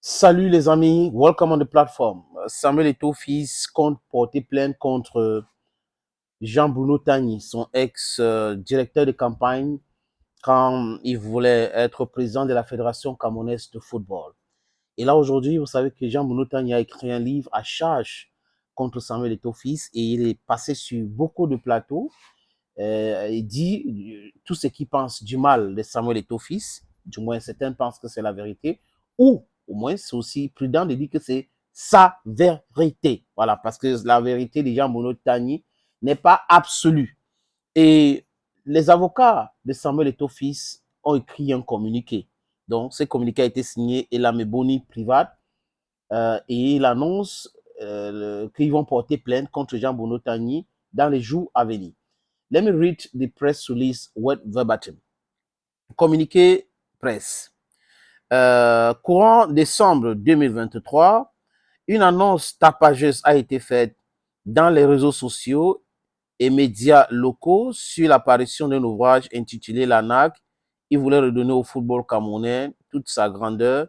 Salut les amis, welcome on the platform. Samuel Eto'o-Fils compte porter plainte contre Jean-Bruno Tagny, son ex-directeur de campagne, quand il voulait être président de la Fédération camerounaise de football. Et là aujourd'hui, vous savez que Jean-Bruno Tagny a écrit un livre à charge contre Samuel Eto'o-Fils et il est passé sur beaucoup de plateaux. Il dit tout ce qu'il pense du mal de Samuel Eto'o-Fils, du moins certains pensent que c'est la vérité, ou au moins c'est aussi prudent de dire que c'est sa vérité. Voilà, parce que la vérité de Jean-Bruno Tagny n'est pas absolue. Et les avocats de Samuel Eto'o-Fils ont écrit un communiqué. Donc, ce communiqué a été signé Elamé Boni Privat et il annonce qu'ils vont porter plainte contre Jean-Bruno Tagny dans les jours à venir. Let me read the press release word verbatim. Communiqué presse. Courant décembre 2023, une annonce tapageuse a été faite dans les réseaux sociaux et médias locaux sur l'apparition d'un ouvrage intitulé L'ANAC. Il voulait redonner au football camerounais toute sa grandeur,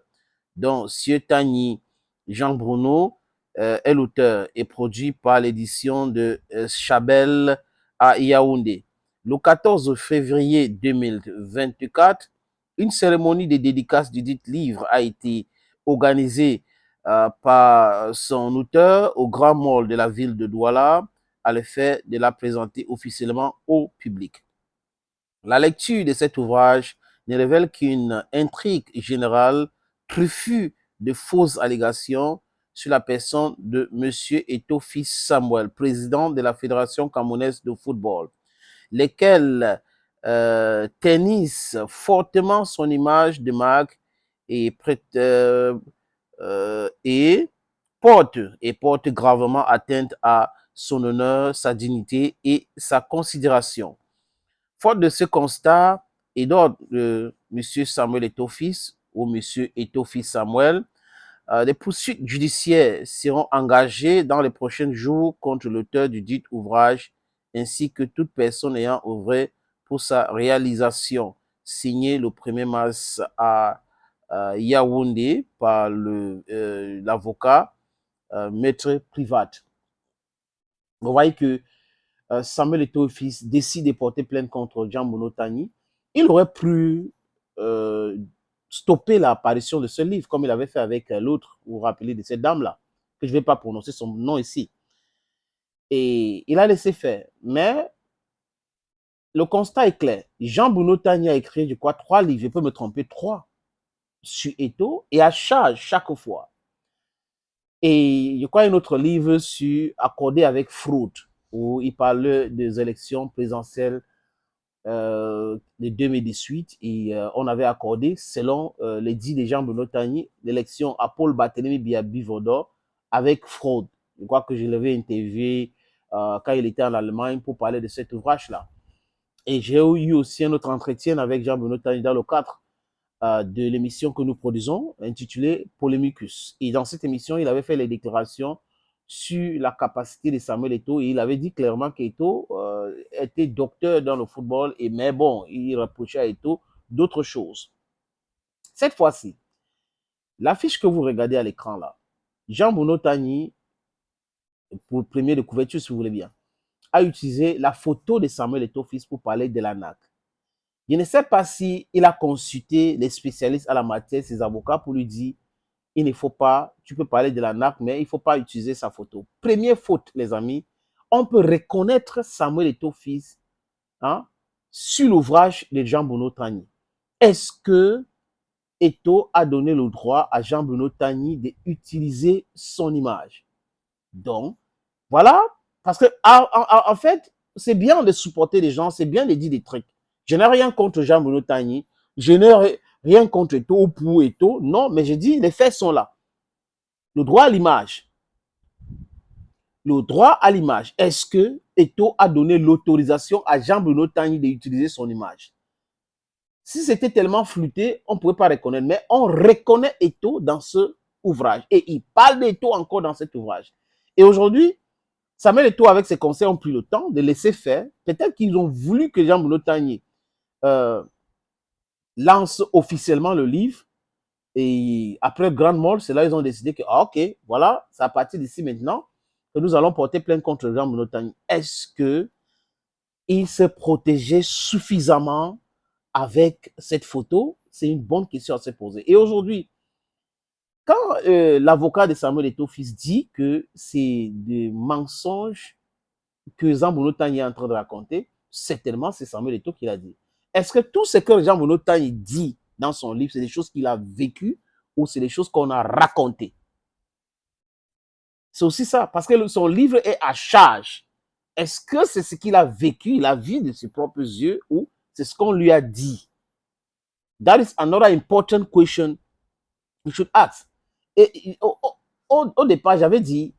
dont Sieux Tagny Jean-Bruno est l'auteur et produit par l'édition de Chabel à Yaoundé. Le 14 février 2024, une cérémonie de dédicace du dit livre a été organisée par son auteur au Grand Mall de la ville de Douala à l'effet de la présenter officiellement au public. La lecture de cet ouvrage ne révèle qu'une intrigue générale truffue de fausses allégations sur la personne de M. Eto'o-Fils Samuel, président de la Fédération camerounaise de football, lesquels ternissent fortement son image de marque et portent gravement atteinte à son honneur, sa dignité et sa considération. Faute de ce constat et d'ordre de M. Samuel Eto'o-Fils ou M. Eto'o-Fils Samuel, des poursuites judiciaires seront engagées dans les prochains jours contre l'auteur du dit ouvrage ainsi que toute personne ayant œuvré pour sa réalisation, signé le 1er mars à Yaoundé par l'avocat Maître Privat. Vous voyez que Samuel Eto'o-Fils décide de porter plainte contre Jean-Bruno Tagny. Il aurait pu stopper l'apparition de ce livre, comme il avait fait avec l'autre, vous vous rappelez de cette dame-là, que je ne vais pas prononcer son nom ici. Et il a laissé faire. Mais le constat est clair. Jean-Bruno Tagny a écrit, je crois, 3 livres, je peux me tromper, 3 sur Eto'o et à charge chaque fois. Et je crois un autre livre sur Accordé avec fraude, où il parle des élections présidentielles de 2018 et on avait accordé, selon les dits de Jean-Bruno Tagny, l'élection à Paul Barthélémy Biya-Bivodor avec fraude. Je crois que je l'avais interviewé quand il était en Allemagne pour parler de cet ouvrage-là. Et j'ai eu aussi un autre entretien avec Jean-Bruno Tagny dans le cadre de l'émission que nous produisons, intitulée Polémicus. Et dans cette émission, il avait fait les déclarations sur la capacité de Samuel Eto'o et il avait dit clairement qu'Eto'o était docteur dans le football, et mais bon, il reprochait à Eto'o d'autres choses. Cette fois-ci, l'affiche que vous regardez à l'écran là, Jean-Bruno Tagny, pour le premier de couverture si vous voulez bien, a utilisé la photo de Samuel Eto'o-Fils pour parler de l'ANAC. Je ne sais pas si il a consulté les spécialistes à la matière, ses avocats, pour lui dire il ne faut pas, tu peux parler de l'ANAC, mais il ne faut pas utiliser sa photo. Première faute, les amis, on peut reconnaître Samuel Eto'o-Fils sur l'ouvrage de Jean-Bruno Tagny. Est-ce que Eto'o a donné le droit à Jean-Bruno Tagny d'utiliser son image? Donc, voilà, parce que en fait, c'est bien de supporter les gens, c'est bien de dire des trucs. Je n'ai rien contre Jean-Bruno Tagny, je n'ai rien contre Eto'o ou pour Eto'o, non, mais je dis, les faits sont là. Le droit à l'image. Le droit à l'image. Est-ce que Eto'o a donné l'autorisation à Jean-Bruno Tagny d'utiliser son image? Si c'était tellement flouté, on ne pouvait pas reconnaître, mais on reconnaît Eto'o dans ce ouvrage. Et il parle d'Eto'o encore dans cet ouvrage. Et aujourd'hui, Samuel Eto'o, avec ses conseils, ont pris le temps de laisser faire. Peut-être qu'ils ont voulu que Jean-Bruno Tagny lance officiellement le livre Et après Grande Molle, c'est là ils ont décidé que, ah, ok, voilà, c'est à partir d'ici maintenant que nous allons porter plainte contre Jean Bruno Tagny. Est-ce que il s'est protégé suffisamment avec cette photo? C'est une bonne question à se poser. Et aujourd'hui, quand l'avocat de Samuel Eto'o fils dit que c'est des mensonges que Jean Bruno Tagny est en train de raconter, certainement c'est Samuel Eto'o qui l'a dit. Est-ce que tout ce que Jean Bruno Tagny dit dans son livre, c'est des choses qu'il a vécues ou c'est des choses qu'on a racontées? C'est aussi ça, parce que son livre est à charge. Est-ce que c'est ce qu'il a vécu, il a vu de ses propres yeux, ou c'est ce qu'on lui a dit? That is another important question we should ask. Et au départ, j'avais dit,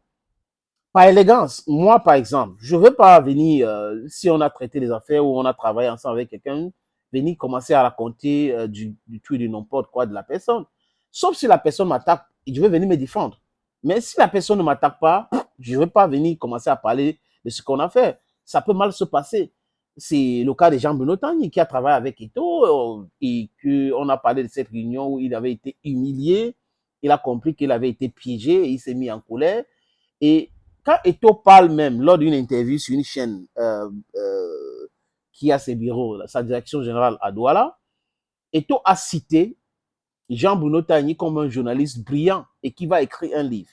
par élégance, moi par exemple, je ne veux pas venir, si on a traité les affaires ou on a travaillé ensemble avec quelqu'un, venir commencer à raconter du tout et du n'importe quoi de la personne. Sauf si la personne m'attaque, je vais venir me défendre. Mais si la personne ne m'attaque pas, je ne vais pas venir commencer à parler de ce qu'on a fait. Ça peut mal se passer. C'est le cas de Jean Bruno Tagny qui a travaillé avec Eto'o et qu'on a parlé de cette réunion où il avait été humilié. Il a compris qu'il avait été piégé et il s'est mis en colère. Et quand Eto'o parle même lors d'une interview sur une chaîne qui a ses bureaux, sa direction générale à Douala, Eto'o a cité Jean Bruno Tagny comme un journaliste brillant et qui va écrire un livre.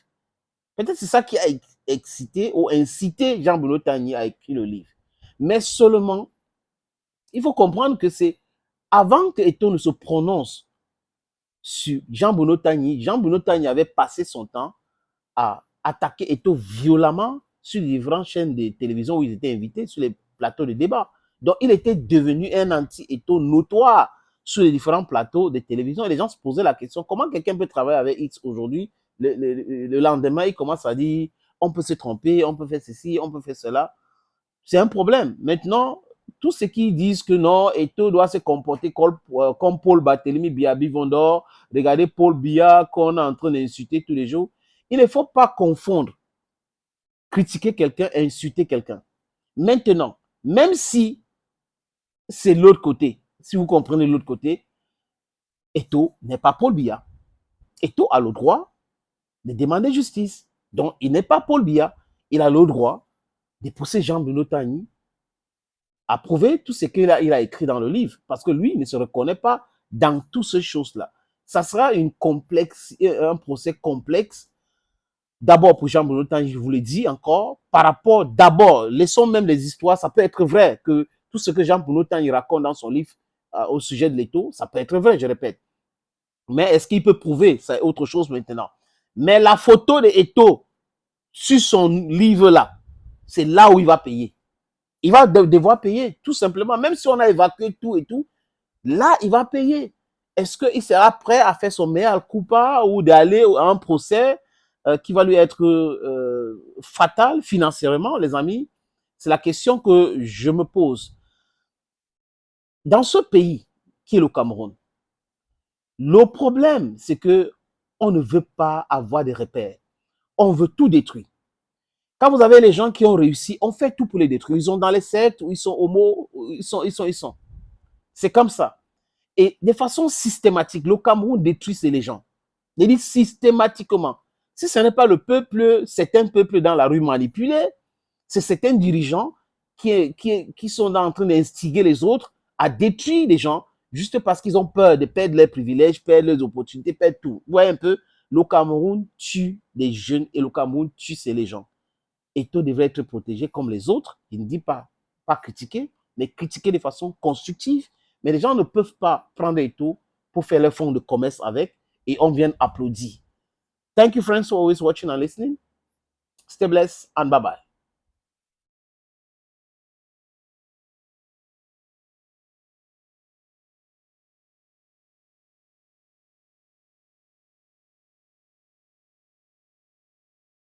Peut-être c'est ça qui a excité ou incité Jean Bruno Tagny à écrire le livre. Mais seulement, il faut comprendre que c'est avant que Eto'o ne se prononce sur Jean Bruno Tagny avait passé son temps à attaquer Eto'o violemment sur les différentes chaînes de télévision où ils étaient invités, sur les plateaux de débat. Donc, il était devenu un anti-Eto'o notoire sur les différents plateaux de télévision. Et les gens se posaient la question, comment quelqu'un peut travailler avec X aujourd'hui? Le lendemain, il commence à dire, on peut se tromper, on peut faire ceci, on peut faire cela. C'est un problème. Maintenant, tous ceux qui disent que non, Eto'o doit se comporter comme Paul Barthélemy Biabi Vondor, regardez Paul Biya qu'on est en train d'insulter tous les jours. Il ne faut pas confondre critiquer quelqu'un et insulter quelqu'un. Maintenant, même si c'est l'autre côté, si vous comprenez l'autre côté, Eto'o n'est pas Paul Biya. Eto'o a le droit de demander justice. Donc, il n'est pas Paul Biya. Il a le droit de pousser Jean Bruno Tagny à prouver tout ce qu'il a écrit dans le livre. Parce que lui, il ne se reconnaît pas dans toutes ces choses-là. Ça sera un procès complexe. D'abord, pour Jean Bruno Tagny, je vous l'ai dit encore, par rapport, d'abord, laissons même les histoires, ça peut être vrai que tout ce que Jean Bruno Tagny raconte dans son livre au sujet de l'Eto'o, ça peut être vrai, je répète. Mais est-ce qu'il peut prouver? C'est autre chose maintenant. Mais la photo de Eto'o sur son livre-là, c'est là où il va payer. Il va devoir payer, tout simplement. Même si on a évacué tout et tout, là, il va payer. Est-ce qu'il sera prêt à faire son mea culpa ou d'aller à un procès qui va lui être fatal financièrement, les amis? C'est la question que je me pose. Dans ce pays qui est le Cameroun, le problème, c'est que on ne veut pas avoir des repères. On veut tout détruire. Quand vous avez les gens qui ont réussi, on fait tout pour les détruire. Ils sont dans les sectes, ou ils sont homo, ils sont. C'est comme ça. Et de façon systématique, le Cameroun détruit les gens. Je dis systématiquement. Si ce n'est pas le peuple, certains peuples dans la rue manipulés, c'est certains dirigeants qui sont en train d'instiguer les autres à détruire les gens juste parce qu'ils ont peur de perdre leurs privilèges, perdre leurs opportunités, perdre tout. Vous voyez un peu, le Cameroun tue des jeunes et le Cameroun tue les gens. Eto'o devrait être protégé comme les autres. Il ne dit pas critiquer, mais critiquer de façon constructive. Mais les gens ne peuvent pas prendre Eto'o pour faire leur fonds de commerce avec et on vient applaudir. Thank you, friends, for always watching and listening. Stay blessed and bye-bye.